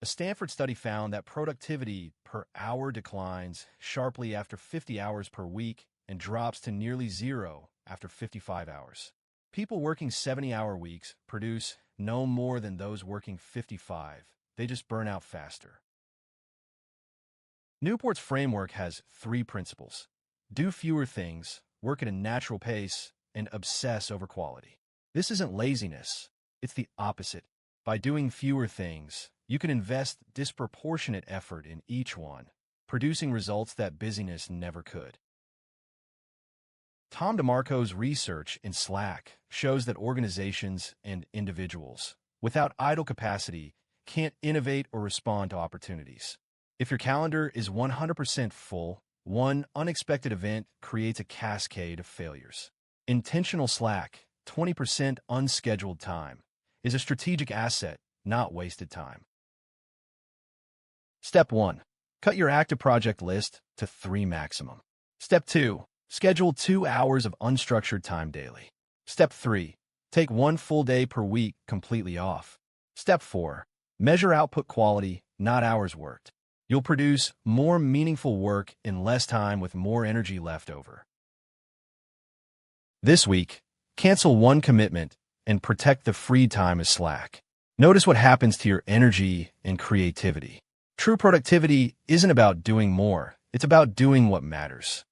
A Stanford study found that productivity per hour declines sharply after 50 hours per week and drops to nearly zero after 55 hours. People working 70-hour weeks produce no more than those working 55. They just burn out faster. Newport's framework has three principles: do fewer things, work at a natural pace, and obsess over quality. This isn't laziness, it's the opposite. By doing fewer things, you can invest disproportionate effort in each one, producing results that busyness never could. Tom DeMarco's research in Slack shows that organizations and individuals, without idle capacity, can't innovate or respond to opportunities. If your calendar is 100% full, one unexpected event creates a cascade of failures. Intentional slack, 20% unscheduled time, is a strategic asset, not wasted time. Step 1. Cut your active project list to 3 maximum. Step 2. Schedule 2 hours of unstructured time daily. Step 3. Take 1 full day per week completely off. Step 4. Measure output quality, not hours worked. You'll produce more meaningful work in less time with more energy left over. This week, cancel one commitment and protect the free time as slack. Notice what happens to your energy and creativity. True productivity isn't about doing more, it's about doing what matters.